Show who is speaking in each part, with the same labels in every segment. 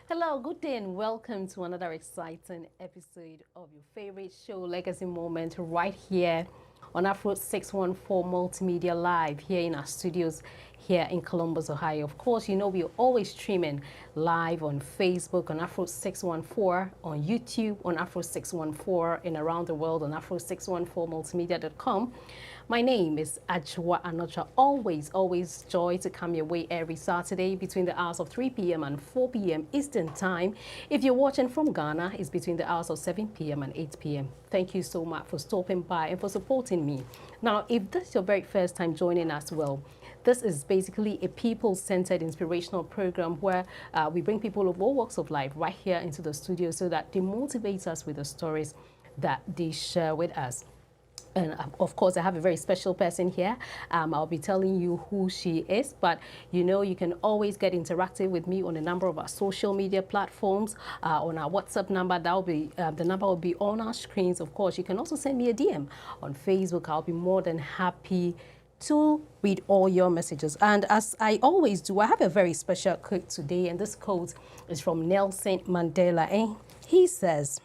Speaker 1: Hello, good day, and welcome to another exciting episode of your favorite show, Legacy Moment, right here on Afro 614 Multimedia Live here in our studios here in Columbus, Ohio. Of course, you know we're always streaming live on Facebook on Afro 614, on YouTube on Afro 614, and around the world on Afro614multimedia.com. My name is Ajwa Anocha. Always joy to come your way every Saturday between the hours of 3 p.m. and 4 p.m. Eastern Time. If you're watching from Ghana, it's between the hours of 7 p.m. and 8 p.m. Thank you so much for stopping by and for supporting me. Now, if this is your very first time joining us, well, this is basically a people-centered inspirational program where we bring people of all walks of life right here into the studio so that they motivate us with the stories that they share with us. And of course, I have a very special person here. I'll be telling you who she is, but you know, you can always get interactive with me on a number of our social media platforms, on our WhatsApp number. That will be the number will be on our screens. Of course, you can also send me a DM on Facebook. I'll be more than happy to read all your messages. And as I always do, I have a very special quote today, and this quote is from Nelson Mandela. And he says,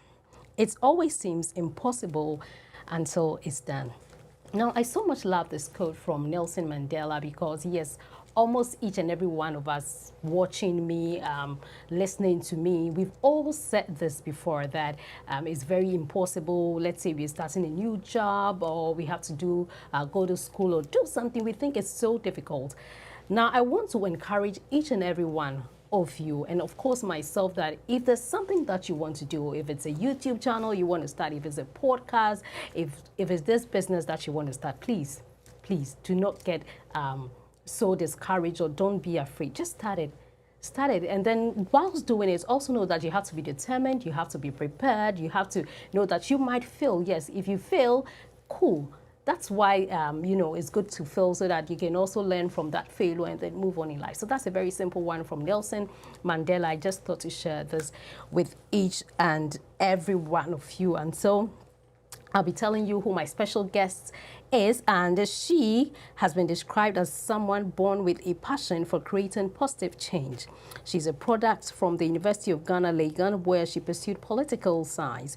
Speaker 1: "It always seems impossible until it's done." Now, I so much love this quote from Nelson Mandela because, yes, almost each and every one of us watching me, listening to me, we've all said this before, that it's very impossible. Let's say we're starting a new job, or we have to go to school or do something. We think it's so difficult. Now, I want to encourage each and every one of you, and of course myself, that if there's something that you want to do, if it's a YouTube channel you want to start, if it's a podcast, if it's this business that you want to start, please do not get so discouraged, or don't be afraid. Just start it. And then whilst doing it, also know that you have to be determined, you have to be prepared, you have to know that you might fail. Yes, if you fail, cool. That's why, you know, it's good to fail, so that you can also learn from that failure and then move on in life. So that's a very simple one from Nelson Mandela. I just thought to share this with each and every one of you. And so I'll be telling you who my special guest is, and she has been described as someone born with a passion for creating positive change. She's a product from the University of Ghana, Legon, where she pursued political science.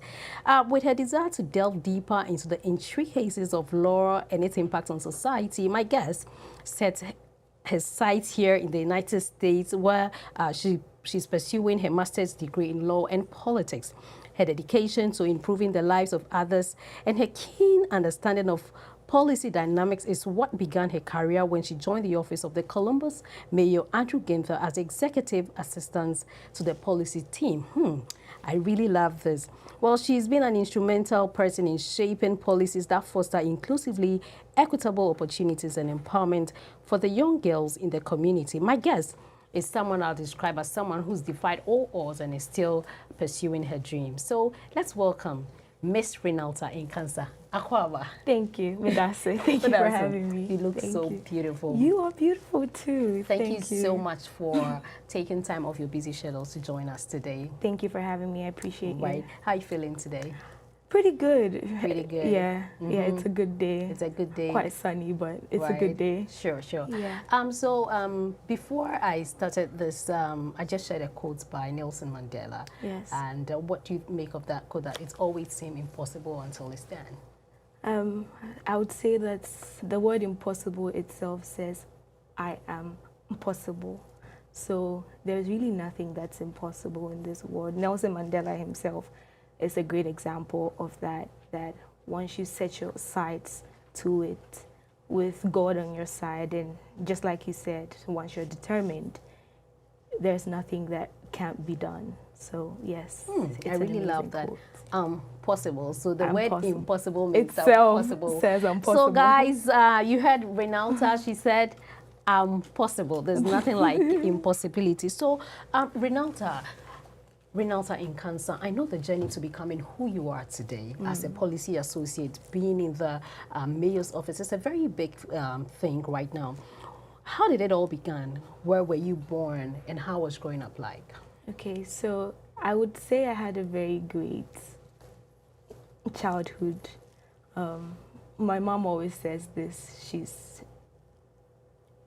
Speaker 1: With her desire to delve deeper into the intricacies of law and its impact on society, my guest set his sights here in the United States, where she's pursuing her master's degree in law and politics. Her dedication to improving the lives of others and her keen understanding of policy dynamics is what began her career when she joined the office of the Columbus Mayor Andrew Ginther as executive assistant to the policy team. I really love this. Well, she's been an instrumental person in shaping policies that foster inclusively equitable opportunities and empowerment for the young girls in the community. My guest is someone I'll describe as someone who's defied all odds and is still pursuing her dreams. So let's welcome Miss Renalta in Cancer. Akwaba.
Speaker 2: Thank you, Medase. Thank you for having me.
Speaker 1: You look so beautiful.
Speaker 2: You are beautiful too.
Speaker 1: Thank you so much for taking time off your busy schedules to join us today.
Speaker 2: Thank you for having me. I appreciate you.
Speaker 1: How are you feeling today?
Speaker 2: Pretty good.
Speaker 1: Pretty good.
Speaker 2: Yeah, yeah, it's a good day.
Speaker 1: It's a good day.
Speaker 2: Quite sunny, but it's a good day.
Speaker 1: Sure.
Speaker 2: Yeah.
Speaker 1: So before I started this, I just shared a quote by Nelson Mandela.
Speaker 2: Yes.
Speaker 1: And what do you make of that quote, that it's always seemed impossible until it's done?
Speaker 2: I would say that the word impossible itself says, I am possible. So there's really nothing that's impossible in this world. Nelson Mandela himself is a great example of that once you set your sights to it with God on your side, and just like you said, once you're determined, there's nothing that can't be done. So yes,
Speaker 1: I really love that. Possible. So the word impossible makes
Speaker 2: itself
Speaker 1: possible.
Speaker 2: Says impossible.
Speaker 1: So guys, you heard Renalta. She said, possible. There's nothing like impossibility. So Renalta in Cancer, I know the journey to becoming who you are today as a policy associate, being in the mayor's office. It's a very big thing right now. How did it all begin? Where were you born, and how was growing up like?
Speaker 2: Okay, so I would say I had a very great childhood. My mom always says this.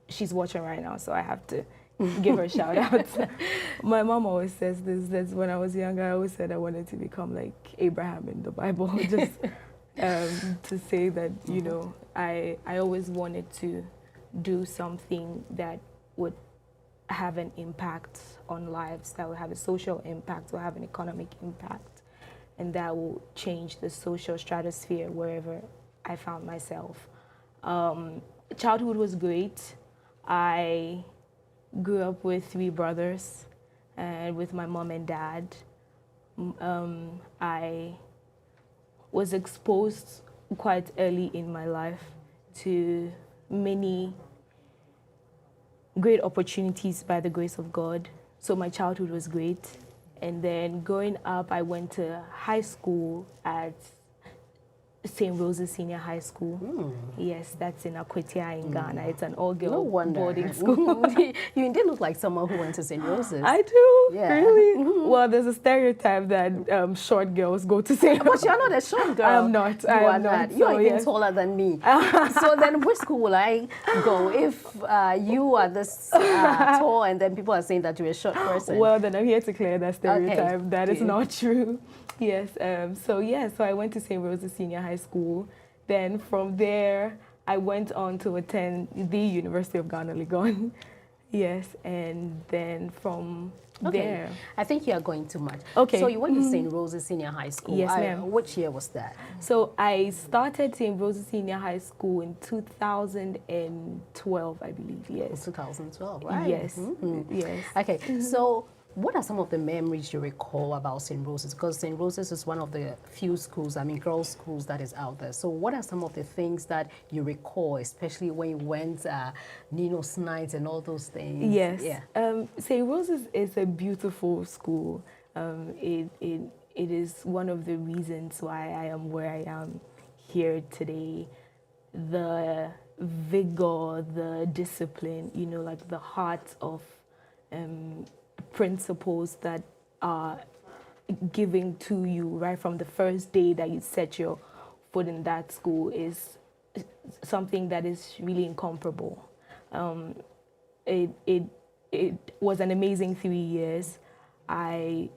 Speaker 2: She's watching right now, so I have to give her a shout out. My mom always says this, that when I was younger, I always said I wanted to become like Abraham in the Bible, just to say that, you know, I always wanted to do something that would have an impact on lives, that would have a social impact or have an economic impact, and that will change the social stratosphere wherever I found myself. Childhood was great. I grew up with 3 brothers and with my mom and dad. I was exposed quite early in my life to many great opportunities by the grace of God. So my childhood was great. And then growing up, I went to high school at St. Rose's Senior High School. Yes, that's in Akwetia in Ghana. It's an all-girl boarding school.
Speaker 1: You indeed look like someone who went to St. Rose's.
Speaker 2: I do,
Speaker 1: Yeah.
Speaker 2: really. Well, there's a stereotype that short girls go to St.
Speaker 1: But you're not a short girl.
Speaker 2: I'm not.
Speaker 1: You
Speaker 2: I
Speaker 1: are
Speaker 2: am not.
Speaker 1: You're
Speaker 2: So,
Speaker 1: even
Speaker 2: yes.
Speaker 1: taller than me. So then which school will I go if you are this tall and then people are saying that you're a short person?
Speaker 2: Well, then I'm here to clear that stereotype.
Speaker 1: Okay.
Speaker 2: That is not true. Yes. So I went to St. Rose's Senior High School. Then from there, I went on to attend the University of Ghana, Legon. Yes, and then from there.
Speaker 1: I think you are going too much.
Speaker 2: Okay.
Speaker 1: So you went to St. Rose's Senior High School.
Speaker 2: Yes, ma'am.
Speaker 1: Which year was that?
Speaker 2: So I started St. Rose's Senior High School in 2012, I believe. Yes.
Speaker 1: 2012, right?
Speaker 2: Yes. Yes.
Speaker 1: Okay, so what are some of the memories you recall about St. Rose's? Because St. Rose's is one of the few schools, girls' schools that is out there. So what are some of the things that you recall, especially when you went Nino's nights and all those things?
Speaker 2: Yes.
Speaker 1: Yeah.
Speaker 2: St. Rose's is a beautiful school. It is one of the reasons why I am where I am here today. The vigor, the discipline, you know, like the heart of principles that are given to you right from the first day that you set your foot in that school is something that is really incomparable. It was an amazing 3 years. I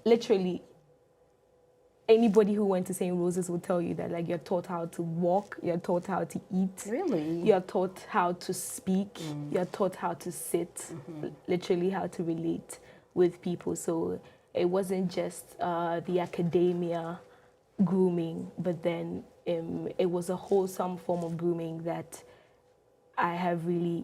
Speaker 2: literally, anybody who went to St. Rose's will tell you that, like, you're taught how to walk, you're taught how to eat.
Speaker 1: Really?
Speaker 2: You're taught how to speak, you're taught how to sit, literally how to relate with people. So it wasn't just the academia grooming, but then it was a wholesome form of grooming that I have really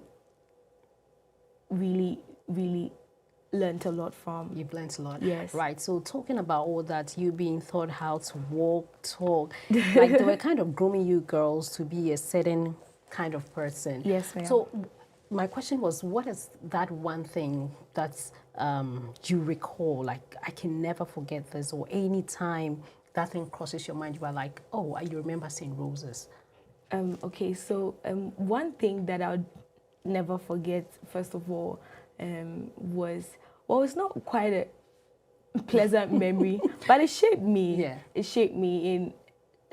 Speaker 2: learned a lot from.
Speaker 1: You've learned a lot.
Speaker 2: Yes.
Speaker 1: Right. So talking about all that, you being taught how to walk, talk, like they were kind of grooming you girls to be a certain kind of person.
Speaker 2: Yes, ma'am.
Speaker 1: So my question was, what is that one thing that's you recall, like, I can never forget this, or any time that thing crosses your mind, you are like, oh, you remember St. Rose's?
Speaker 2: Okay, so one thing that I would never forget, first of all, was, well, it's not quite a pleasant memory, but it shaped me.
Speaker 1: Yeah.
Speaker 2: It shaped me in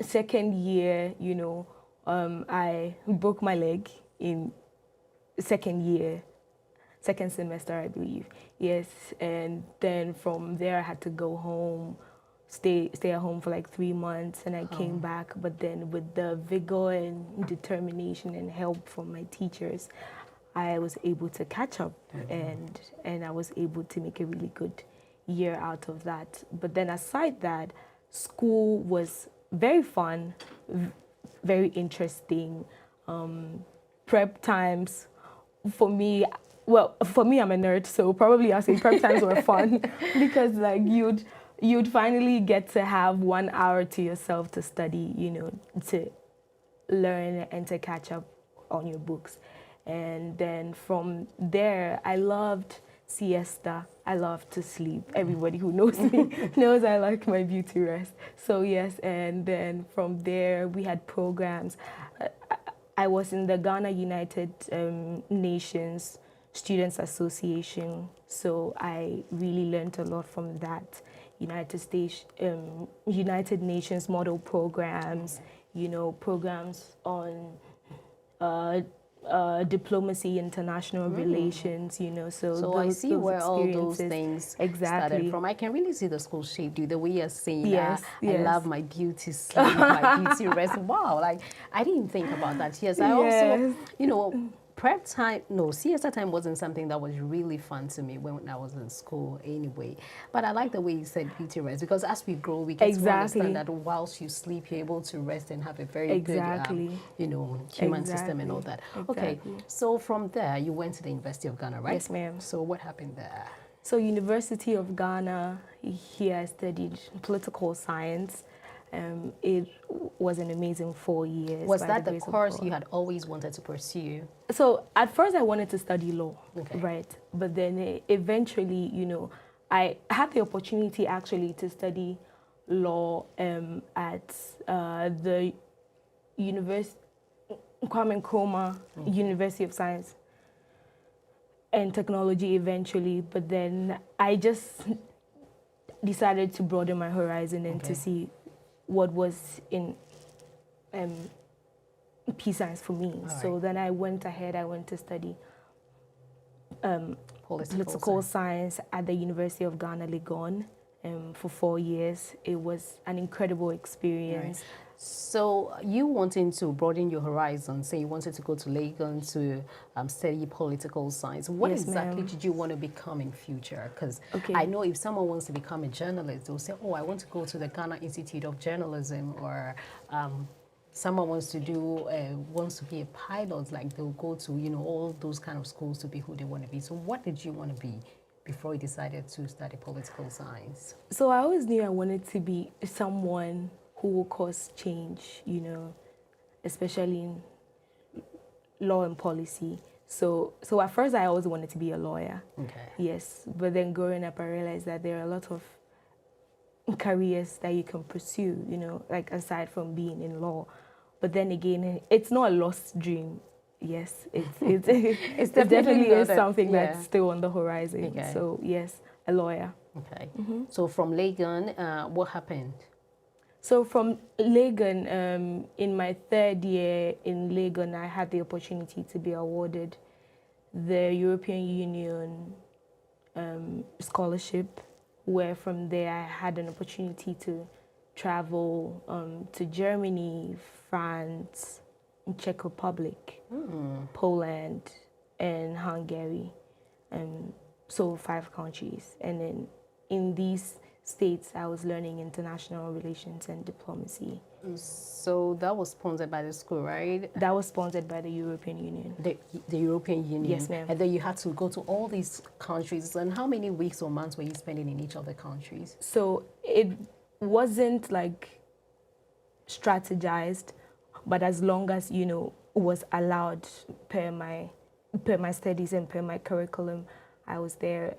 Speaker 2: second year, you know. I broke my leg in second semester, I believe. Yes, and then from there I had to go home, stay at home for like 3 months, and I came back. But then with the vigor and determination and help from my teachers, I was able to catch up, and I was able to make a really good year out of that. But then aside that, school was very fun, very interesting. Prep times, for me, I'm a nerd, so probably I'll say prep times were fun because, like, you'd finally get to have 1 hour to yourself to study, you know, to learn and to catch up on your books. And then from there, I loved siesta. I love to sleep. Everybody who knows me knows I like my beauty rest. So yes, and then from there, we had programs. I was in the Ghana United Nations Students Association, so I really learned a lot from that. United Nations model programs, you know, programs on diplomacy, international relations, you know, so
Speaker 1: So I see
Speaker 2: those
Speaker 1: where all those
Speaker 2: experiences
Speaker 1: things started
Speaker 2: exactly.
Speaker 1: from. I can really see the school shaped you. The way you're saying,
Speaker 2: Yes,
Speaker 1: I
Speaker 2: yes.
Speaker 1: love my beauty sleep, my beauty rest. Wow, like I didn't think about that. Yes, I also,
Speaker 2: Yes.
Speaker 1: you know, prep time, no, siesta time wasn't something that was really fun to me when I was in school anyway. But I like the way you said beauty rest because as we grow, we get to
Speaker 2: Exactly.
Speaker 1: understand that whilst you sleep, you're able to rest and have a very
Speaker 2: Exactly.
Speaker 1: good, you know, human system and all
Speaker 2: Exactly.
Speaker 1: that. Okay, so from there, you went to the University of Ghana, right?
Speaker 2: Yes, ma'am.
Speaker 1: So what happened there?
Speaker 2: So University of Ghana, here I studied political science. It was an amazing 4 years.
Speaker 1: Was
Speaker 2: by
Speaker 1: that the
Speaker 2: grace of
Speaker 1: course
Speaker 2: God.
Speaker 1: you had always wanted to pursue?
Speaker 2: So at first I wanted to study law,
Speaker 1: Okay.
Speaker 2: right? But then eventually, you know, I had the opportunity actually to study law at the Kwame Nkrumah University of Science and Technology eventually. But then I just decided to broaden my horizon and to see what was in peace science for me. So then I went ahead, I went to study political science at the University of Ghana, Legon, for 4 years. It was an incredible experience.
Speaker 1: Right. So you wanting to broaden your horizon, say you wanted to go to Legon to study political science. What
Speaker 2: Yes,
Speaker 1: exactly
Speaker 2: ma'am.
Speaker 1: did you want to become in future? Because
Speaker 2: Okay.
Speaker 1: I know if someone wants to become a journalist, they'll say, oh, I want to go to the Ghana Institute of Journalism, or someone wants to do wants to be a pilot, like they'll go to, you know, all those kind of schools to be who they want to be. So what did you want to be before you decided to study political science?
Speaker 2: So I always knew I wanted to be someone who will cause change, you know, especially in law and policy. So at first I always wanted to be a lawyer.
Speaker 1: Okay.
Speaker 2: Yes, but then growing up I realized that there are a lot of careers that you can pursue, you know, like aside from being in law. But then again, it's not a lost dream. Yes, it definitely is something that's still on the horizon.
Speaker 1: Okay.
Speaker 2: So yes, a lawyer.
Speaker 1: Okay. So from Legon, what happened?
Speaker 2: So from Legon, in my 3rd year in Legon, I had the opportunity to be awarded the European Union scholarship, where from there I had an opportunity to travel to Germany, France, Czech Republic, Poland, and Hungary. So 5 countries. And then in these states, I was learning international relations and diplomacy.
Speaker 1: So that was sponsored by the school, right?
Speaker 2: That was sponsored by the European Union.
Speaker 1: The European Union?
Speaker 2: Yes, ma'am.
Speaker 1: And then you had to go to all these countries. And how many weeks or months were you spending in each of the countries?
Speaker 2: So it wasn't like strategized, but as long as, you know, was allowed per my studies and per my curriculum, I was there.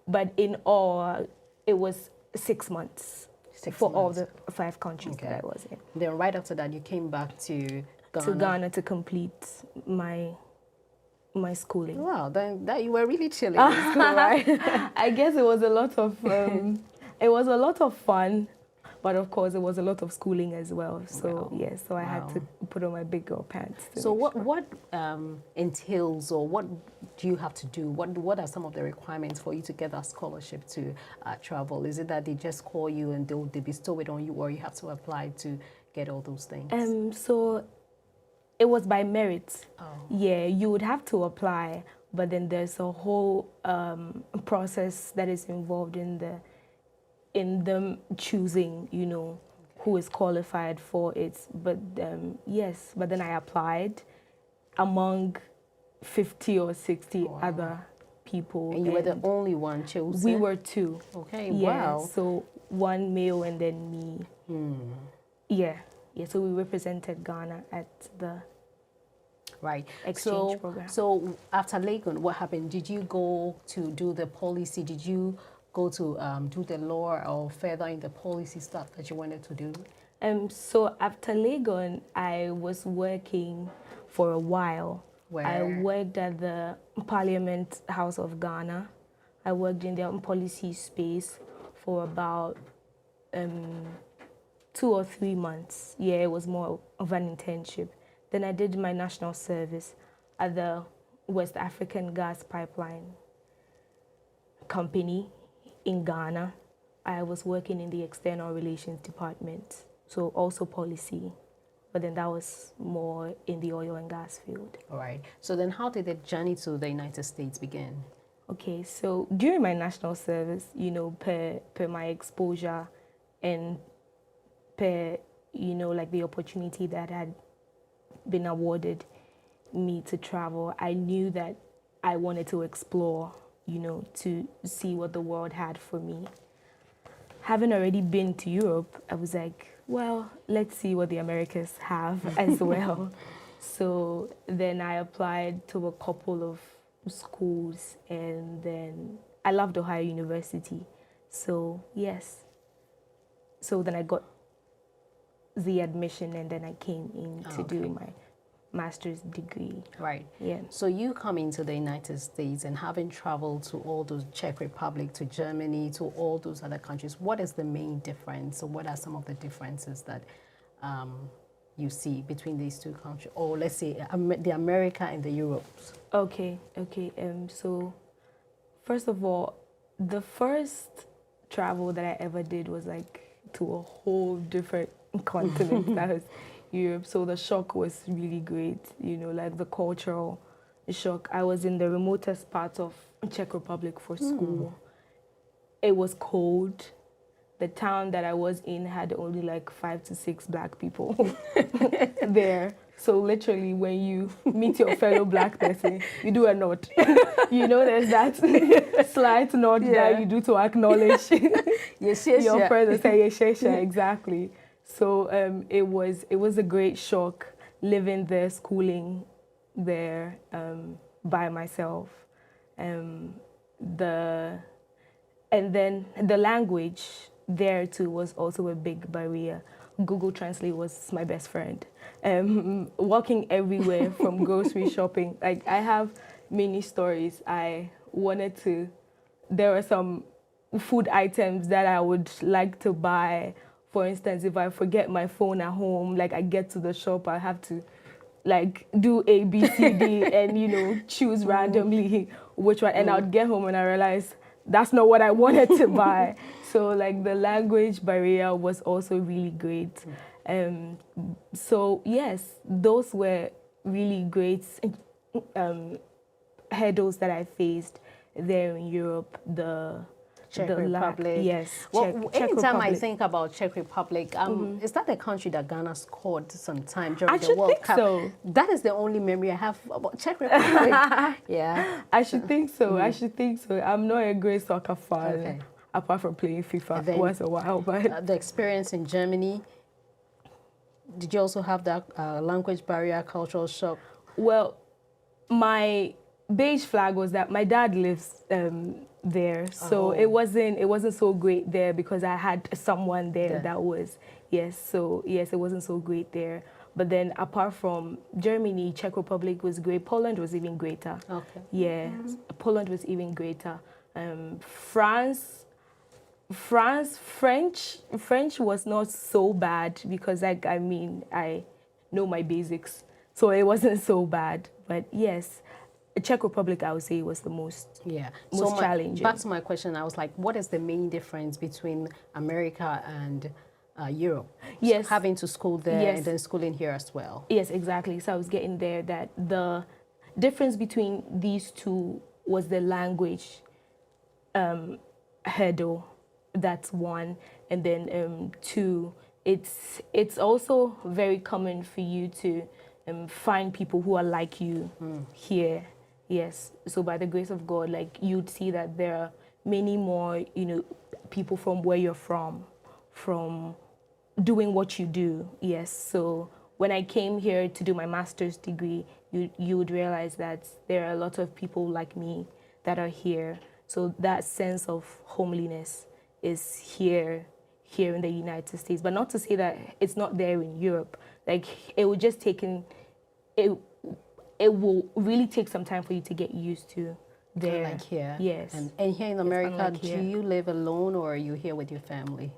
Speaker 2: But in all, it was 6 months for all the 5 countries that I was in.
Speaker 1: Then right after that, you came back to Ghana?
Speaker 2: To Ghana to complete my schooling.
Speaker 1: Wow, then that you were really chilling in school, right?
Speaker 2: I guess it was a lot of fun, but of course it was a lot of schooling as well. So yes, so I had to put on my big girl pants.
Speaker 1: So what entails, or what do you have to do? What are some of the requirements for you to get that scholarship to travel? Is it that they just call you and they bestow it on you, or you have to apply to get all those things?
Speaker 2: So it was by merit. Yeah, you would have to apply, but then there's a whole process that is involved in them choosing, you know, who is qualified for it. But yes, but then I applied among 50 or 60 other people.
Speaker 1: And you were the only one chosen?
Speaker 2: We were 2.
Speaker 1: Okay,
Speaker 2: yeah,
Speaker 1: wow.
Speaker 2: So 1 male and then me. Yeah, so we represented Ghana at the exchange program.
Speaker 1: So after Legon, what happened? Did you go to do the policy? Did you go to do the law, or further in the policy stuff that you wanted to do?
Speaker 2: So after Legon, I was working for a while.
Speaker 1: Where?
Speaker 2: I worked at the Parliament House of Ghana. I worked in their policy space for about 2 or 3 months. Yeah, it was more of an internship. Then I did my national service at the West African Gas Pipeline Company in Ghana. I was working in the external relations department, so also policy, but then that was more in the oil and gas field.
Speaker 1: All right. So then how did the journey to the United States begin?
Speaker 2: Okay, so during my national service, you know, per my exposure and per, you know, like the opportunity that had been awarded me to travel, I knew that I wanted to explore, you know, to see what the world had for me. Having already been to Europe, I was like, well, let's see what the Americas have as well. So then I applied to a couple of schools, and then I loved Ohio University. So yes. So then I got the admission, and then I came in to do my master's degree.
Speaker 1: Right.
Speaker 2: Yeah.
Speaker 1: So you come into the United States and having traveled to all those Czech Republic, to Germany, to all those other countries, what is the main difference? Or what are some of the differences that you see between these two countries? Or let's say the America and the Europe?
Speaker 2: Okay. So first of all, the first travel that I ever did was like to a whole different continent. That was Europe. So the shock was really great, you know, like the cultural shock. I was in the remotest part of Czech Republic for school. It was cold. The town that I was in had only like 5 to 6 black people there. So literally when you meet your fellow black person, you do a nod. You know, there's that slight nod that you do to acknowledge your presence. Yes, exactly. So it was a great shock living there, schooling there by myself. And then the language there too was also a big barrier. Google Translate was my best friend. Walking everywhere from grocery shopping, like I have many stories. There are some food items that I would like to buy. For instance, if I forget my phone at home, like I get to the shop, I have to like do A, B, C, D and, you know, choose randomly which one. And I would get home and I realized that's not what I wanted to buy. So like the language barrier was also really great. So yes, those were really great hurdles that I faced there in Europe. The
Speaker 1: Czech Republic.
Speaker 2: Yes.
Speaker 1: Well,
Speaker 2: Czech
Speaker 1: anytime I
Speaker 2: Republic.
Speaker 1: think about Czech Republic, is that the country that Ghana scored sometime during
Speaker 2: I
Speaker 1: the
Speaker 2: should
Speaker 1: World
Speaker 2: think
Speaker 1: Cup?
Speaker 2: so.
Speaker 1: That is the only memory I have about Czech Republic. Yeah.
Speaker 2: I should think so. I should think so. I'm not a great soccer fan,
Speaker 1: Okay.
Speaker 2: apart from playing FIFA
Speaker 1: Then,
Speaker 2: once a while. But
Speaker 1: the experience in Germany, did you also have that language barrier, cultural shock?
Speaker 2: well, my beige flag was that my dad lives there, so it wasn't so great there because I had someone there that was it wasn't so great there. But then apart from Germany, Czech Republic was great. Poland was even greater.
Speaker 1: Okay.
Speaker 2: Yeah, Poland was even greater. French was not so bad because like I mean I know my basics, so it wasn't so bad. But yes, Czech Republic I would say was the most challenging.
Speaker 1: Back to my question, I was like, what is the main difference between America and Europe?
Speaker 2: Yes,
Speaker 1: having to school there
Speaker 2: yes.
Speaker 1: and then schooling here as well.
Speaker 2: Yes, exactly. So I was getting there that the difference between these two was the language hurdle. That's one. And then two, it's also very common for you to find people who are like you here. Yes. So by the grace of God, like you'd see that there are many more, you know, people from where you're from doing what you do. Yes. So when I came here to do my master's degree, you would realize that there are a lot of people like me that are here. So that sense of homeliness is here in the United States. But not to say that it's not there in Europe. Like it would just it will really take some time for you to get used to there.
Speaker 1: Like here.
Speaker 2: Yes.
Speaker 1: And here in America,
Speaker 2: do
Speaker 1: you live alone or are you here with your family?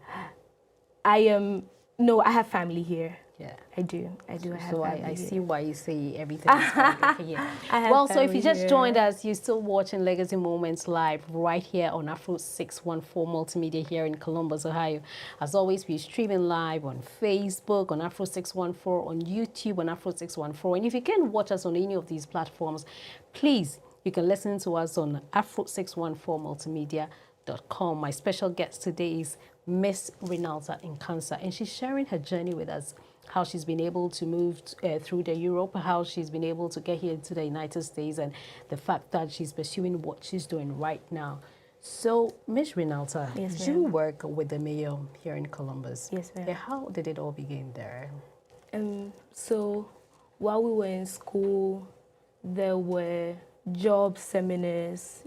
Speaker 2: No, I have family here.
Speaker 1: Yeah.
Speaker 2: I do. I do. I have
Speaker 1: So
Speaker 2: family
Speaker 1: I
Speaker 2: here.
Speaker 1: see why you say everything is fine. Okay, yeah.
Speaker 2: I have
Speaker 1: Well, so if you
Speaker 2: family
Speaker 1: just
Speaker 2: here.
Speaker 1: joined us, you're still watching Legacy Moments live right here on Afro 614 Multimedia here in Columbus, Ohio. As always, we're streaming live on Facebook, on Afro 614, on YouTube, on Afro 614. And if you can't watch us on any of these platforms, please, you can listen to us on Afro 614 Multimedia.com. My special guest today is Miss Renalta in Cancer, and she's sharing her journey with us, how she's been able to move through the Europe, how she's been able to get here to the United States, and the fact that she's pursuing what she's doing right now. So, Miss Renalta,
Speaker 2: Yes,
Speaker 1: you
Speaker 2: ma'am.
Speaker 1: work with the mayor here in Columbus.
Speaker 2: Yes, ma'am.
Speaker 1: Yeah, how did it all begin there?
Speaker 2: So while we were in school, there were job seminars,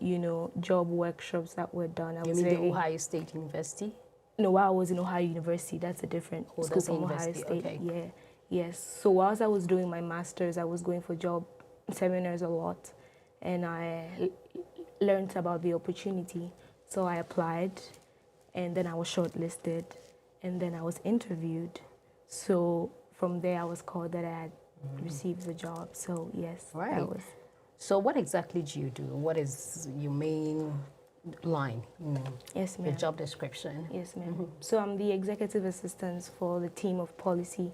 Speaker 2: job workshops that were done.
Speaker 1: You mean the Ohio State University?
Speaker 2: No, while I was in Ohio University, that's a different
Speaker 1: Oh,
Speaker 2: school
Speaker 1: that's a
Speaker 2: from Ohio
Speaker 1: university,
Speaker 2: State.
Speaker 1: okay.
Speaker 2: Yeah, yes. So whilst I was doing my master's, I was going for job seminars a lot, and I learned about the opportunity. So I applied, and then I was shortlisted, and then I was interviewed. So from there, I was called that I had received the job. So yes,
Speaker 1: Right.
Speaker 2: that was.
Speaker 1: So what exactly do you do? What is your main line?
Speaker 2: Yes,
Speaker 1: Your
Speaker 2: ma'am.
Speaker 1: job description?
Speaker 2: Yes, ma'am. So I'm the executive assistant for the team of policy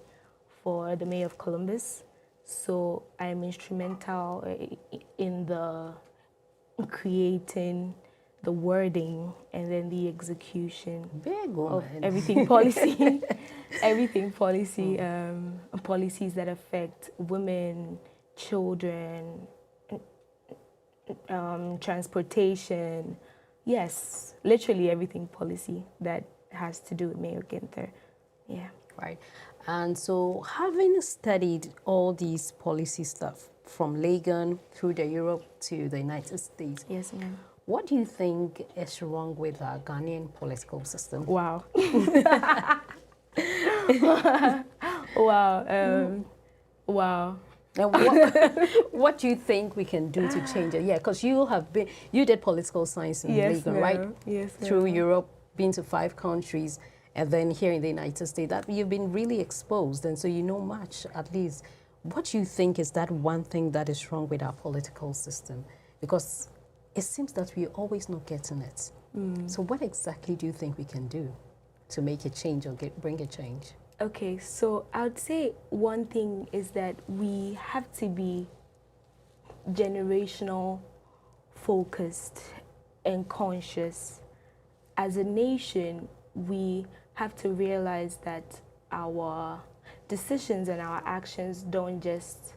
Speaker 2: for the Mayor of Columbus. So I'm instrumental in the creating the wording and then the execution
Speaker 1: Big
Speaker 2: of
Speaker 1: woman.
Speaker 2: everything policy, everything policy, policies that affect women, children, transportation. Yes, literally everything policy that has to do with Mayor Ginther. Yeah.
Speaker 1: Right. And so having studied all these policy stuff from Legon through the Europe to the United States,
Speaker 2: Yes, ma'am.
Speaker 1: what do you think is wrong with our Ghanaian political system?
Speaker 2: Wow. Wow. Wow.
Speaker 1: And what do you think we can do to change it? Yeah, because you did political science in
Speaker 2: Yes,
Speaker 1: Legon, right?
Speaker 2: ma'am. Yes,
Speaker 1: Through
Speaker 2: ma'am.
Speaker 1: Europe, been to 5 countries, and then here in the United States, that you've been really exposed, and so you know much, at least. What do you think is that one thing that is wrong with our political system? Because it seems that we're always not getting it. So what exactly do you think we can do to make a change or bring a change?
Speaker 2: Okay, so I would say one thing is that we have to be generational focused and conscious. As a nation, we have to realize that our decisions and our actions don't just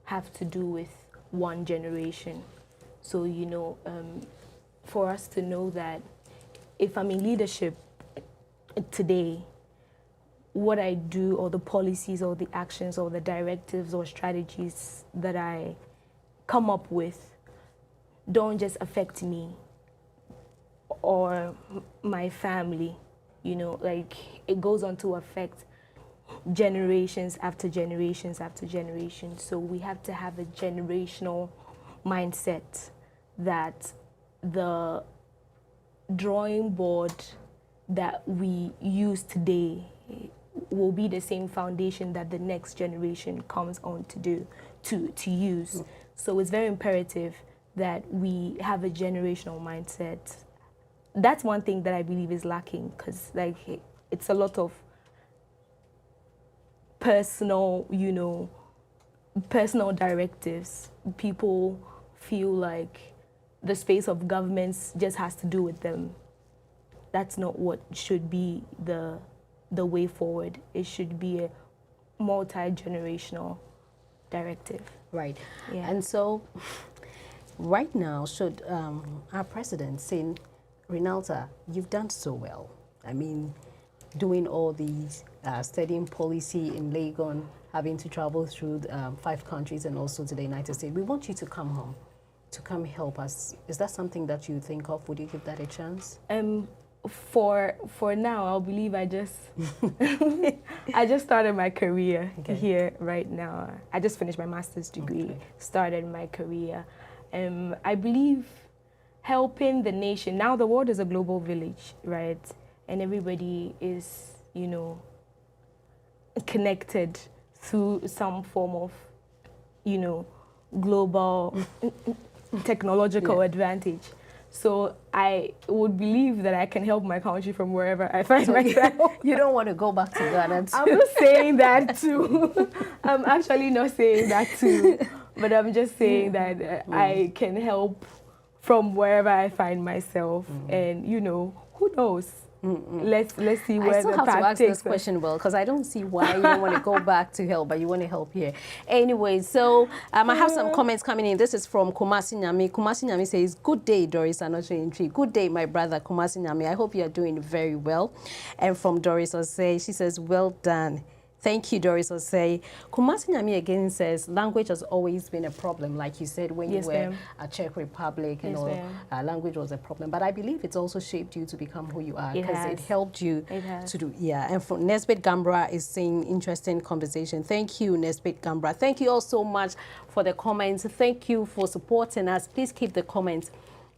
Speaker 2: have to do with one generation. So, for us to know that if I'm in leadership today, what I do or the policies or the actions or the directives or strategies that I come up with don't just affect me or my family, it goes on to affect generations after generations after generations. So we have to have a generational mindset that the drawing board that we use today will be the same foundation that the next generation comes on to use. So it's very imperative that we have a generational mindset. That's one thing that I believe is lacking, because it's a lot of personal directives. People feel like the space of governments just has to do with them. That's not what should be the way forward. It should be a multi-generational directive.
Speaker 1: Right.
Speaker 2: Yeah.
Speaker 1: And so right now, should our president say, Renalta, you've done so well. I mean, doing all these, studying policy in Legon, having to travel through 5 countries and also to the United States. We want you to come home, to come help us. Is that something that you think of? Would you give that a chance?
Speaker 2: For now, I'll believe I just I just started my career here right now. I just finished my master's degree, started my career. I believe helping the nation. Now the world is a global village, right? And everybody is, connected through some form of, you know, global technological advantage. So I would believe that I can help my country from wherever I find myself.
Speaker 1: You don't want to go back to Ghana too.
Speaker 2: I'm not saying that too. I'm actually not saying that too. But I'm just saying that I can help from wherever I find myself. And, you know, who knows? Let's see where
Speaker 1: I still
Speaker 2: the
Speaker 1: have to
Speaker 2: path
Speaker 1: ask
Speaker 2: takes
Speaker 1: this
Speaker 2: us.
Speaker 1: question, well, because I don't see why you don't want to go back to help, but you want to help here. Anyway, so I have some comments coming in. This is from Kumasi Nyami. Kumasi Nyami says, "Good day, Doris Anoche. Good day, my brother Kumasi Nyami. I hope you are doing very well." And from Doris Osei, she says, "Well done." Thank you, Doris Osei. Kumasi Nyami again says, language has always been a problem. Like you said, when
Speaker 2: Yes,
Speaker 1: you were
Speaker 2: ma'am.
Speaker 1: at Czech Republic and
Speaker 2: Yes,
Speaker 1: all,
Speaker 2: ma'am.
Speaker 1: language was a problem. But I believe it's also shaped you to become who you are,
Speaker 2: It
Speaker 1: because it
Speaker 2: has.
Speaker 1: helped you
Speaker 2: It has.
Speaker 1: to do, yeah. And from Nesbit Gambra is saying, interesting conversation. Thank you, Nesbit Gambra. Thank you all so much for the comments. Thank you for supporting us. Please keep the comments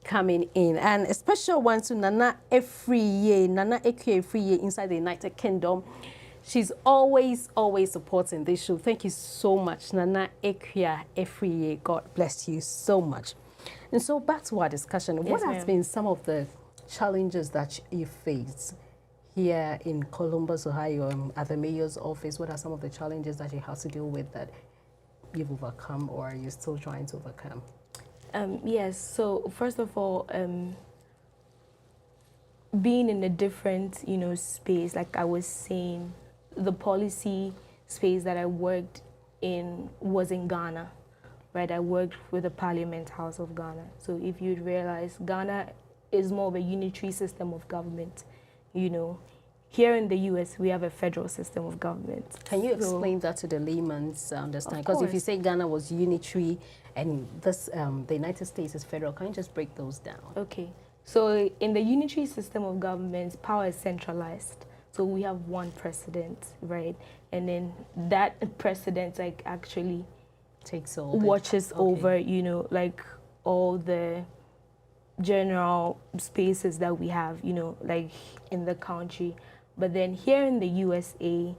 Speaker 1: coming in, and a special one to Nana Efriye, Nana Eke Efriye inside the United Kingdom. She's always supporting this show. Thank you so much, Nana Ekia Efriye. God bless you so much. And so back to our discussion.
Speaker 2: Yes,
Speaker 1: What has
Speaker 2: ma'am.
Speaker 1: been some of the challenges that you face here in Columbus, Ohio, at the mayor's office? What are some of the challenges that you have to deal with that you've overcome or you're still trying to overcome?
Speaker 2: Yes, so first of all, being in a different, you know, space, like I was saying, the policy space that I worked in was in Ghana, right? I worked with the Parliament House of Ghana. So if you'd realize, Ghana is more of a unitary system of government, you know. Here in the US, we have a federal system of government.
Speaker 1: Can you
Speaker 2: So-
Speaker 1: explain that to the layman's understanding?
Speaker 2: Of
Speaker 1: Because if you
Speaker 2: course.
Speaker 1: say Ghana was unitary and this, the United States is federal, can you just break those down?
Speaker 2: Okay. So in the unitary system of government, power is centralized. So we have one president, right? And then that president like actually
Speaker 1: Takes all the-
Speaker 2: watches
Speaker 1: okay.
Speaker 2: over, you know, like all the general spaces that we have, you know, like in the country. But then here in the USA,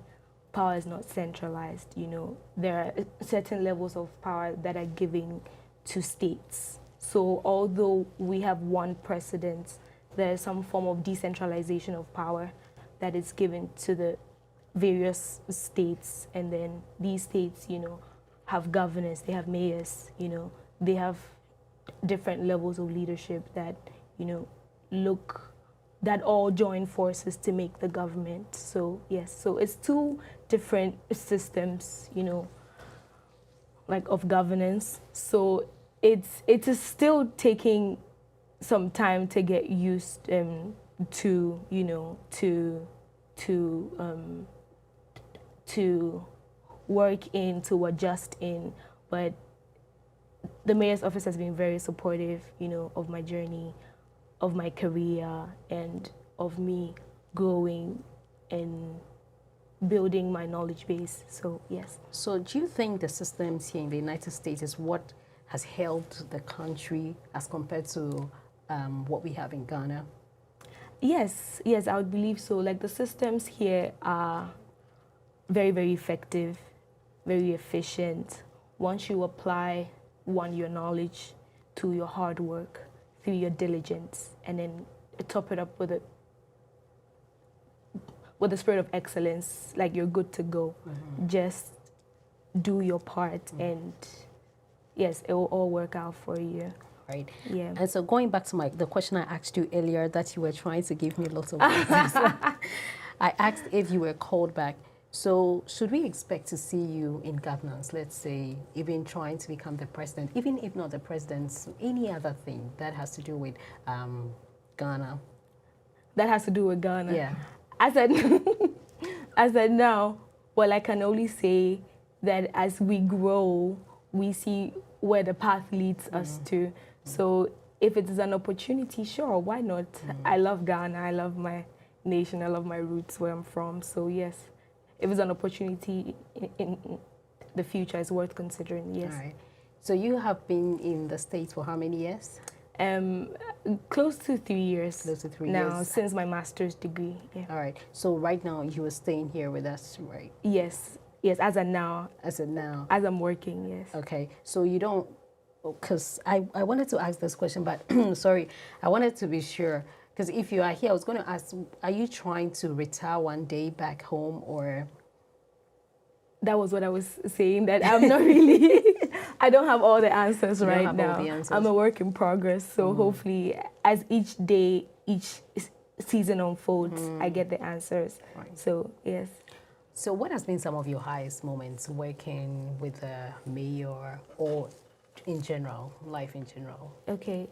Speaker 2: power is not centralized, you know. There are certain levels of power that are given to states. So although we have one president, there's some form of decentralization of power that is given to the various states, and then these states, you know, have governors, they have mayors, you know, they have different levels of leadership that, you know, that all join forces to make the government. So yes, so it's two different systems, you know, like of governance. So it is still taking some time to get used to, you know, to work in, to adjust in. But the mayor's office has been very supportive, you know, of my journey, of my career, and of me growing and building my knowledge base. So yes.
Speaker 1: So do you think the systems here in the United States is what has helped the country as compared to what we have in Ghana?
Speaker 2: Yes, I would believe so. Like the systems here are very, very effective, very efficient. Once you apply your knowledge to your hard work, through your diligence, and then top it up with the spirit of excellence, like you're good to go. Just do your part, and yes, it will all work out for you.
Speaker 1: Right.
Speaker 2: Yeah.
Speaker 1: And so going back to the question I asked you earlier that you were trying to give me lots of answers. I asked if you were called back. So should we expect to see you in governance, let's say, even trying to become the president, even if not the president, any other thing that has to do with Ghana?
Speaker 2: That has to do with Ghana.
Speaker 1: Yeah.
Speaker 2: As I now, well, I can only say that as we grow, we see where the path leads us to. So if it is an opportunity, sure, why not? I love Ghana. I love my nation. I love my roots, where I'm from. So yes, if it's an opportunity in the future, it's worth considering. Yes.
Speaker 1: All right. So you have been in the States for how many years?
Speaker 2: Um, Close to 3 years
Speaker 1: Close to 3 years.
Speaker 2: now since my master's degree. Yeah.
Speaker 1: All right. So right now you are staying here with us, right?
Speaker 2: Yes, yes. As of now,
Speaker 1: As of now.
Speaker 2: as I'm working, yes.
Speaker 1: Okay. So you don't, because I wanted to ask this question, but sorry, I wanted to be sure. Because if you are here, I was going to ask, are you trying to retire one day back home or?
Speaker 2: That was what I was saying, that I'm not really, I don't have all the answers
Speaker 1: You don't
Speaker 2: right
Speaker 1: have all
Speaker 2: now.
Speaker 1: the answers.
Speaker 2: I'm a work in progress, so hopefully as each day, each season unfolds, I get the answers.
Speaker 1: Right.
Speaker 2: So, yes.
Speaker 1: So what has been some of your highest moments working with the mayor or in general, life in general?
Speaker 2: Okay,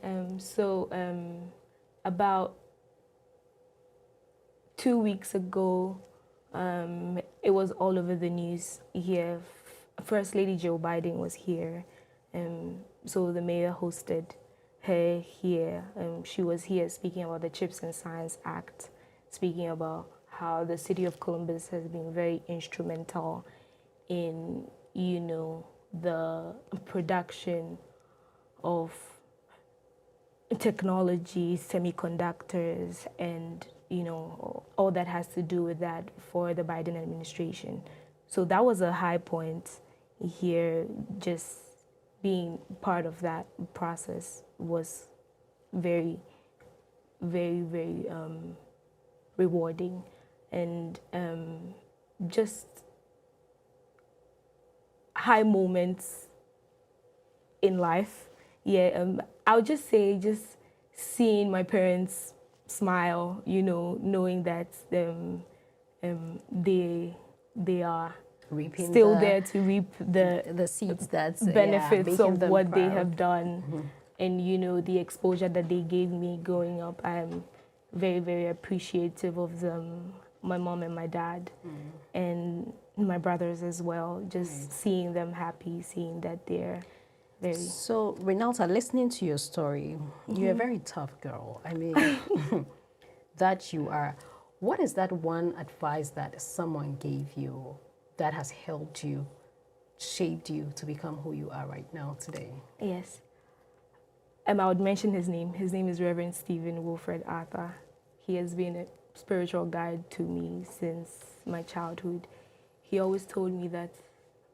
Speaker 2: about 2 weeks ago, it was all over the news here. First Lady Joe Biden was here, so the mayor hosted her here. She was here speaking about the Chips and Science Act, speaking about how the city of Columbus has been very instrumental in, the production of technology, semiconductors, and all that has to do with that for the Biden administration. So that was a high point here. Just being part of that process was very, very, very rewarding, and just high moments in life. Yeah, I would just say, just seeing my parents smile, knowing that they are
Speaker 1: Reaping
Speaker 2: still there to reap
Speaker 1: the seeds that's
Speaker 2: benefits
Speaker 1: making
Speaker 2: of
Speaker 1: them
Speaker 2: what they
Speaker 1: proud.
Speaker 2: have done, and the exposure that they gave me growing up. I'm very, very appreciative of them, my mom and my dad, and my brothers as well. Just seeing them happy, seeing that they're very.
Speaker 1: So, Renalta, listening to your story, you're a very tough girl. I mean, that you are. What is that one advice that someone gave you that has helped you, shaped you to become who you are right now today?
Speaker 2: Yes. I would mention his name. His name is Reverend Stephen Wilfred Arthur. He has been a spiritual guide to me since my childhood. He always told me that,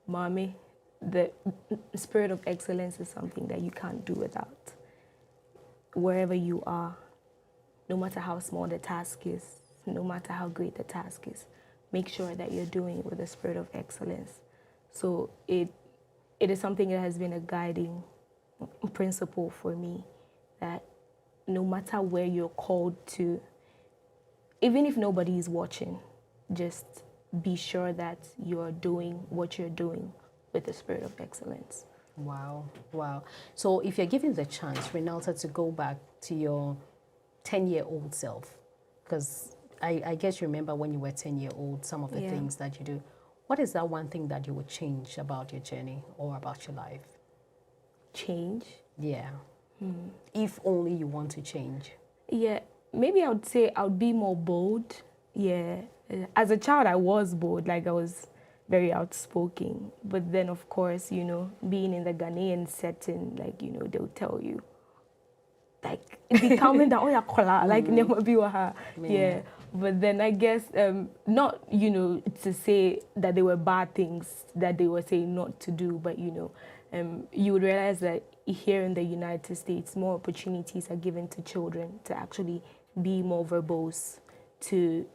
Speaker 2: Mommy, the spirit of excellence is something that you can't do without. Wherever you are, no matter how small the task is, no matter how great the task is, make sure that you're doing it with the spirit of excellence. So it is something that has been a guiding principle for me, that no matter where you're called to, even if nobody is watching, just be sure that you're doing what you're doing with the spirit of excellence.
Speaker 1: Wow, wow. So if you're given the chance, Renalta, to go back to your 10-year-old self, because I guess you remember when you were 10-year-old, some of the things that you do. What is that one thing that you would change about your journey or about your life?
Speaker 2: Change?
Speaker 1: Yeah. If only you want to change.
Speaker 2: Yeah, maybe I would say I would be more bold. Yeah. As a child, I was bold, like I was very outspoken. But then, of course, being in the Ghanaian setting, like, they'll tell you, like, be calming down, oh yeah, kola, like, never be with her. Yeah. But then I guess, not, to say that they were bad things that they were saying not to do, but, you would realize that here in the United States, more opportunities are given to children to actually be more verbose, to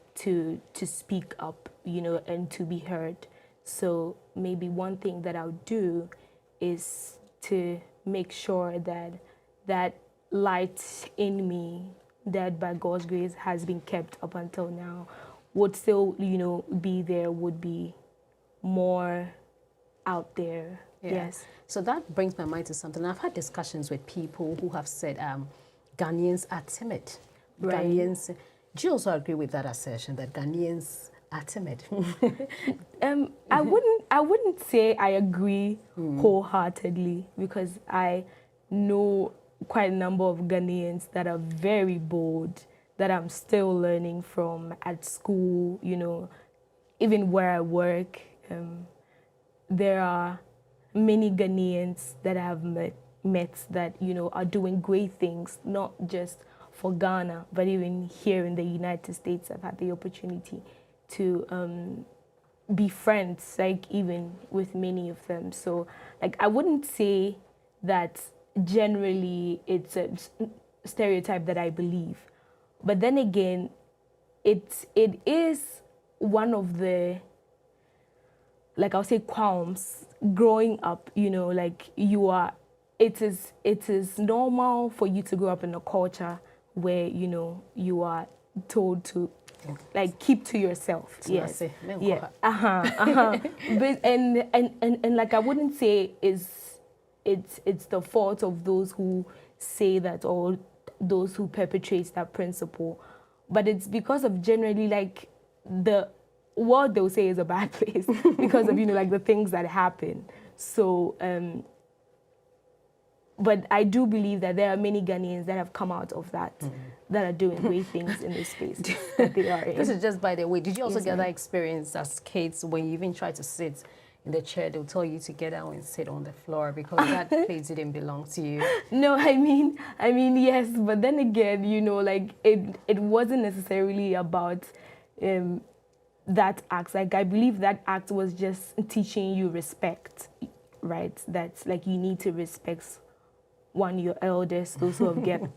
Speaker 2: speak up, and to be heard. So maybe one thing that I'll do is to make sure that light in me, that by God's grace has been kept up until now, would still, be there, would be more out there.
Speaker 1: Yeah.
Speaker 2: Yes.
Speaker 1: So that brings my mind to something. I've had discussions with people who have said Ghanaians are timid.
Speaker 2: Right.
Speaker 1: Ghanaians. Do you also agree with that assertion that Ghanaians are timid?
Speaker 2: I wouldn't say I agree wholeheartedly, because I know quite a number of Ghanaians that are very bold, that I'm still learning from at school, even where I work. There are many Ghanaians that I have met met that, are doing great things, not just for Ghana, but even here in the United States. I've had the opportunity to be friends, like even with many of them. So like I wouldn't say that generally it's a stereotype that I believe. But then again, it is one of the, like I'll say, qualms growing up, like it is normal for you to grow up in a culture where, you are told to like keep to yourself. Yes. Yeah. But and like I wouldn't say it's the fault of those who say that or those who perpetrate that principle, but it's because of generally like the world they'll say is a bad place because of like the things that happen. So but I do believe that there are many Ghanaians that have come out of that, that are doing great things in this space that they are in.
Speaker 1: This is just by the way. Did you also get that experience as kids when you even try to sit in the chair? They'll tell you to get down and sit on the floor because that place didn't belong to you.
Speaker 2: No, I mean yes, but then again, like it wasn't necessarily about that act. Like I believe that act was just teaching you respect, right? That's like you need to respect your elders, those who have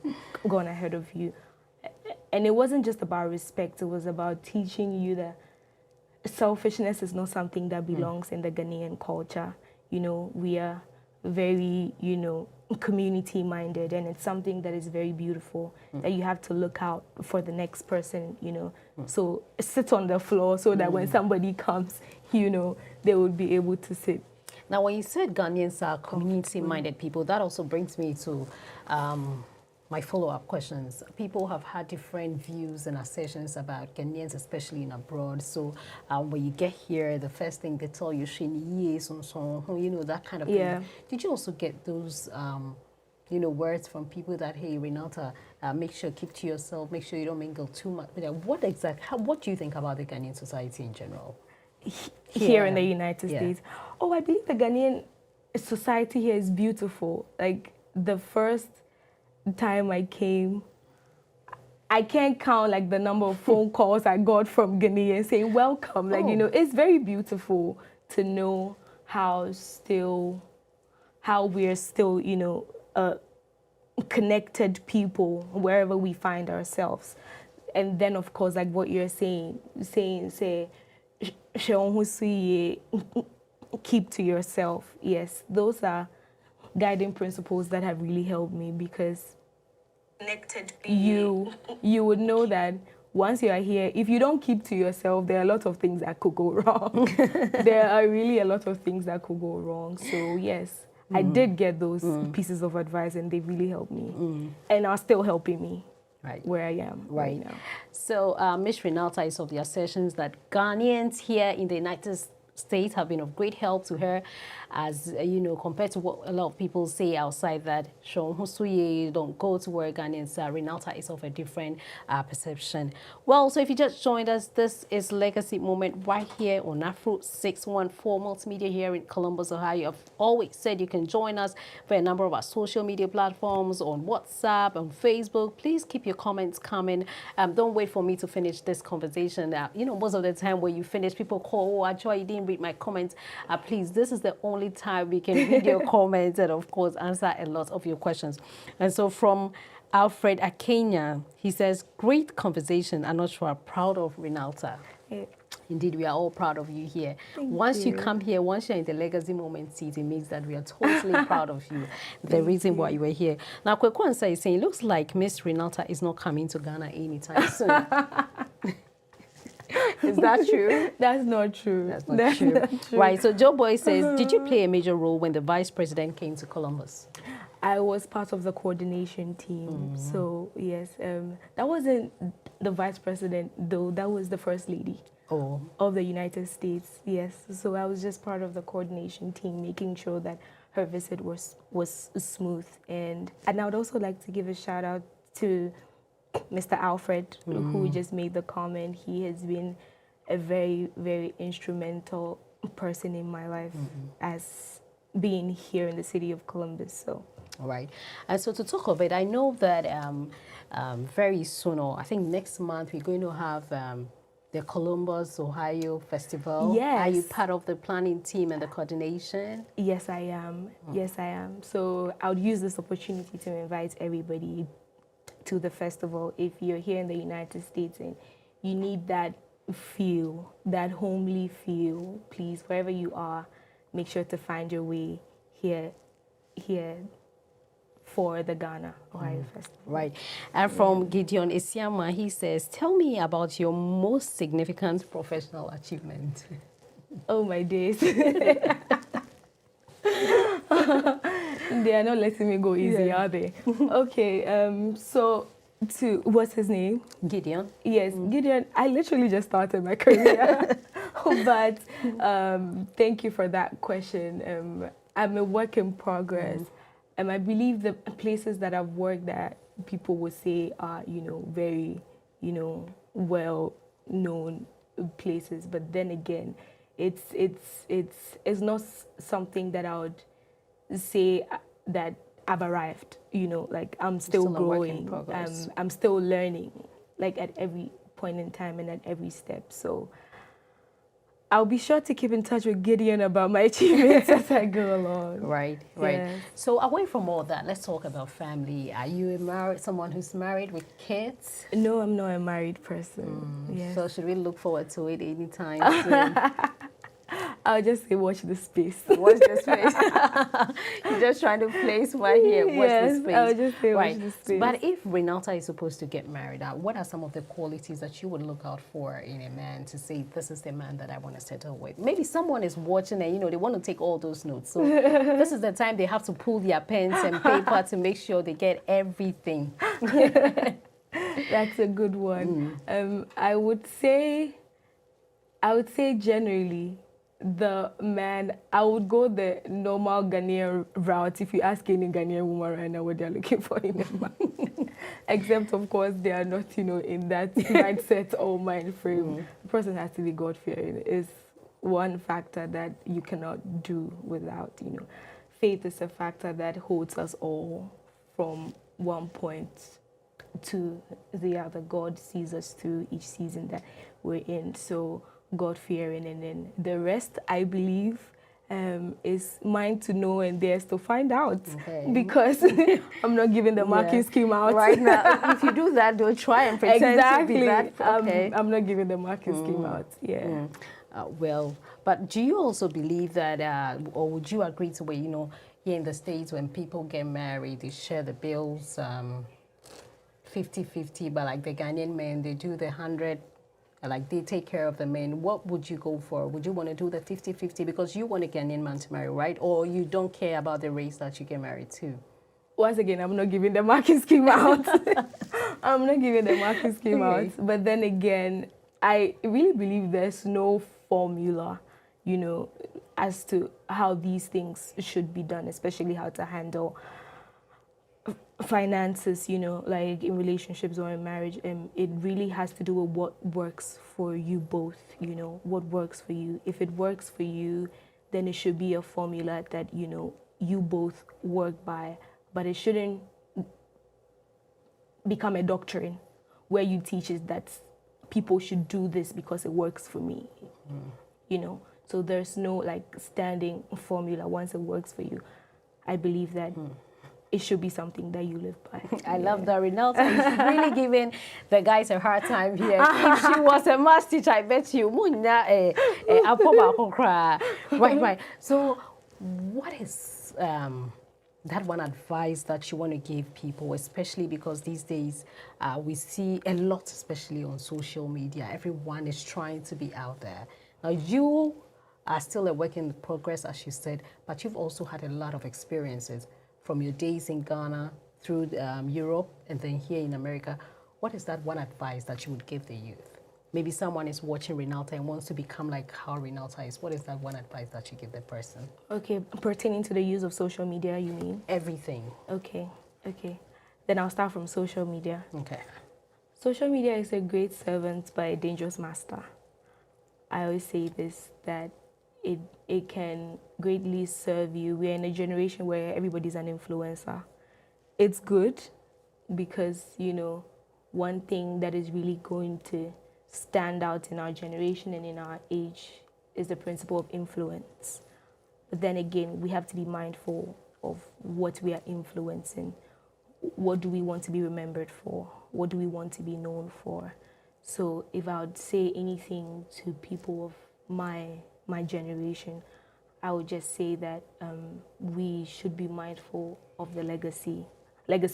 Speaker 2: gone ahead of you. And it wasn't just about respect, it was about teaching you that selfishness is not something that belongs in the Ghanaian culture. We are very, community minded, and it's something that is very beautiful, that you have to look out for the next person, So sit on the floor so that when somebody comes, they would be able to sit.
Speaker 1: Now, when you said Ghanaians are community-minded people, that also brings me to my follow-up questions. People have had different views and assertions about Ghanaians, especially in abroad. So when you get here, the first thing they tell you, that kind of thing. Did you also get those, words from people that, hey, Renalta, make sure keep to yourself, make sure you don't mingle too much? What do you think about the Ghanaian society in general?
Speaker 2: Here in the United States? Oh, I believe the Ghanaian society here is beautiful. Like the first time I came, I can't count like the number of phone calls I got from Ghanaians saying welcome. Like, it's very beautiful to know how we're still, connected people wherever we find ourselves. And then of course, like what you're saying, say, keep to yourself. Yes, those are guiding principles that have really helped me, because you would know that once you are here, if you don't keep to yourself, there are a lot of things that could go wrong. There are really a lot of things that could go wrong. So yes, I did get those pieces of advice, and they really helped me, and are still helping me. Where I am right now.
Speaker 1: So Ms. Renalta is of the assertions that Ghanaians here in the United States have been of great help to her, as compared to what a lot of people say outside, that don't go to where Ghanaians are. Renalta is of a different perception. Well, so if you just joined us, this is Legacy Moment right here on Afro 614 Multimedia here in Columbus, Ohio. I've always said you can join us for a number of our social media platforms, on WhatsApp, on Facebook. Please keep your comments coming. Don't wait for me to finish this conversation. Most of the time when you finish, people call, oh, actually, you didn't read my comments. Please, this is the only time we can read your comments and, of course, answer a lot of your questions. And so from Alfred Akenya, he says, great conversation. I'm not sure I'm proud of Renalta. Indeed, we are all proud of you here. Once you come here, once you're in the Legacy Moment seat, it means that we are totally proud of you, the reason why you were here. Now, Kwekwansa is saying, it looks like Miss Renalta is not coming to Ghana anytime soon. Is that true?
Speaker 2: That's not true.
Speaker 1: That's not true. Right, so Joe Boy says, did you play a major role when the Vice President came to Columbus?
Speaker 2: I was part of the coordination team. So, yes, that wasn't the Vice President, though. That was the First Lady of the United States, yes. So I was just part of the coordination team, making sure that her visit was smooth. And I would also like to give a shout out to Mr. Alfred, who just made the comment. He has been a very, very instrumental person in my life as being here in the city of Columbus. So
Speaker 1: All right. And so to talk of it, I know that very soon, or I think next month, we're going to have the Columbus, Ohio Festival. Are you
Speaker 2: Yes.
Speaker 1: part of the planning team and the coordination?
Speaker 2: Yes, I am. Yes, I am. So I would use this opportunity to invite everybody to the festival. If you're here in the United States and you need that feel, that homely feel, please, wherever you are, make sure to find your way here for the Ghana Ohio Festival.
Speaker 1: Right. And from Gideon Isiama, he says, tell me about your most significant professional achievement.
Speaker 2: Oh my days. They are not letting me go easy, are they? Okay, so what's his name?
Speaker 1: Gideon.
Speaker 2: Yes, Gideon, I literally just started my career. But thank you for that question. I'm a work in progress. And I believe the places that I've worked that people would say are, very, well known places. But then again, it's not something that I would say that I've arrived. Like I'm still
Speaker 1: Still a work in
Speaker 2: growing.
Speaker 1: progress.
Speaker 2: I'm still learning, like at every point in time and at every step. So I'll be sure to keep in touch with Gideon about my achievements as I go along.
Speaker 1: Right.
Speaker 2: Yes.
Speaker 1: So away from all that, let's talk about family. Are you someone who's married with kids?
Speaker 2: No, I'm not a married person. Yes.
Speaker 1: So should we look forward to it anytime soon?
Speaker 2: I'll just say watch the space.
Speaker 1: Watch the space. You're just trying to place right here. Watch
Speaker 2: Yes,
Speaker 1: the space.
Speaker 2: I'll just say watch the space.
Speaker 1: But if Renalta is supposed to get married, what are some of the qualities that you would look out for in a man to say, this is the man that I want to settle with? Maybe someone is watching and, they want to take all those notes. So this is the time they have to pull their pens and paper to make sure they get everything.
Speaker 2: That's a good one. I would say generally, the man, I would go the normal Ghanaian route. If you ask any Ghanaian woman right now what they're looking for in a man, except of course they are not, in that mindset or mind frame. The person has to be God-fearing. Is one factor that you cannot do without. Faith is a factor that holds us all from one point to the other. God sees us through each season that we're in. So God-fearing, and then the rest, I believe, is mine to know and theirs to find out.
Speaker 1: Okay.
Speaker 2: Because I'm not giving the marking scheme out.
Speaker 1: Right now, if you do that, they'll try and pretend to be that. Okay.
Speaker 2: I'm not giving the marking scheme out. Yeah.
Speaker 1: Well, but do you also believe that, or would you agree to where, here in the States, when people get married, they share the bills 50-50, but like the Ghanaian men, they do the 100, like they take care of the men. What would you go for? Would you want to do the 50-50 because you want a Ghanaian man to marry, right? Or you don't care about the race that you get married to?
Speaker 2: Once again, I'm not giving the marking scheme out. I'm not giving the marking scheme out. But then again, I really believe there's no formula, as to how these things should be done, especially how to handle finances, like in relationships or in marriage. It really has to do with what works for you both, what works for you. If it works for you, then it should be a formula that, you both work by, but it shouldn't become a doctrine where you teach it that people should do this because it works for me, So there's no like standing formula. Once it works for you, I believe that it should be something that you live by.
Speaker 1: I love that. Renalta is really giving the guys a hard time here. If she was a math teacher, I bet you. Right. So what is that one advice that you want to give people, especially because these days we see a lot, especially on social media. Everyone is trying to be out there. Now you are still a work in progress, as you said, but you've also had a lot of experiences from your days in Ghana through Europe and then here in America. What is that one advice that you would give the youth? Maybe someone is watching Renalta and wants to become like how Renalta is. What is that one advice that you give the person?
Speaker 2: Okay, pertaining to the use of social media, you mean?
Speaker 1: Everything.
Speaker 2: Okay. Then I'll start from social media.
Speaker 1: Okay.
Speaker 2: Social media is a great servant but a dangerous master. I always say this, that it can greatly serve you. We're in a generation where everybody's an influencer. It's good because, you know, one thing that is really going to stand out in our generation and in our age is the principle of influence. But then again, we have to be mindful of what we are influencing. What do we want to be remembered for? What do we want to be known for? So if I would say anything to people of my generation, I would just say that we should be mindful of the legacy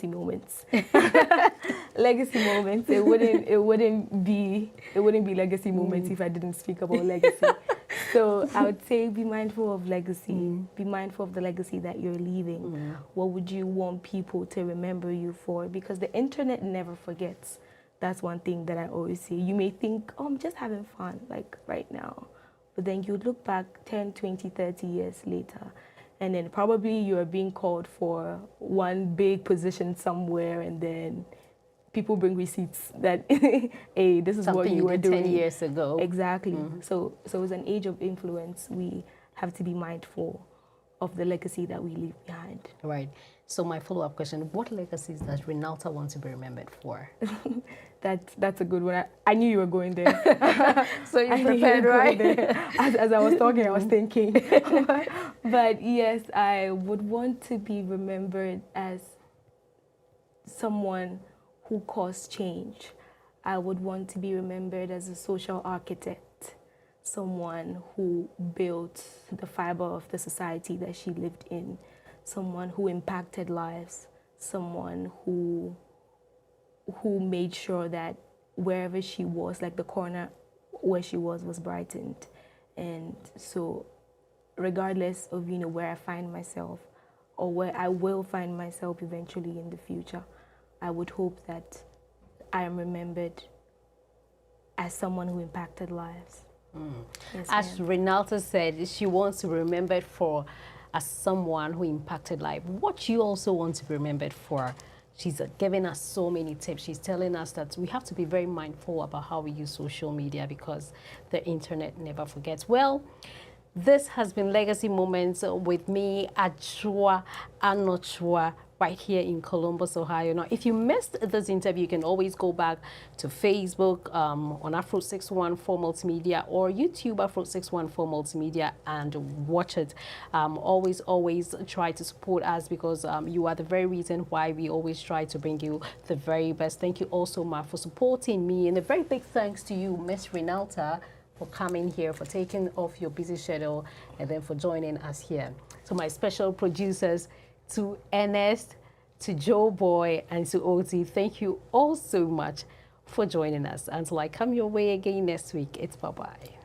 Speaker 2: moments. Legacy moments. It wouldn't be legacy moments if I didn't speak about legacy. So I would say be mindful of legacy. Be mindful of the legacy that you're leaving. What would you want people to remember you for? Because the internet never forgets. That's one thing that I always say. You may think, oh, I'm just having fun, like right now. But then you look back 10, 20, 30 years later, and then probably you're being called for one big position somewhere, and then people bring receipts that, hey, this is
Speaker 1: Something
Speaker 2: what you were
Speaker 1: did
Speaker 2: doing
Speaker 1: 10 years ago.
Speaker 2: Exactly. So it's an age of influence. We have to be mindful of the legacy that we leave behind.
Speaker 1: Right. So my follow-up question, what legacies does Renalta want to be remembered for?
Speaker 2: That's a good one. I knew you were going there.
Speaker 1: So you prepared, right?
Speaker 2: As I was talking, I was thinking. But yes, I would want to be remembered as someone who caused change. I would want to be remembered as a social architect, someone who built the fiber of the society that she lived in, someone who impacted lives, someone who made sure that wherever she was, like the corner where she was brightened. And so regardless of, you know, where I find myself or where I will find myself eventually in the future, I would hope that I am remembered as someone who impacted lives. Yes,
Speaker 1: as Renalta said, she wants to be remembered for as someone who impacted life. What you also want to be remembered for? She's giving us so many tips. She's telling us that we have to be very mindful about how we use social media because the internet never forgets. Well, this has been Legacy Moments with me, Ajua Anochua, right here in Columbus, Ohio. Now, if you missed this interview, you can always go back to Facebook on Afro614 Multimedia or YouTube Afro614 Multimedia and watch it. Always try to support us because you are the very reason why we always try to bring you the very best. Thank you also, Ma, for supporting me. And a very big thanks to you, Miss Renalta, for coming here, for taking off your busy schedule, and then for joining us here. So my special producers, to Ernest, to Joe Boy, and to Oti, thank you all so much for joining us. Until I come your way again next week, it's bye-bye.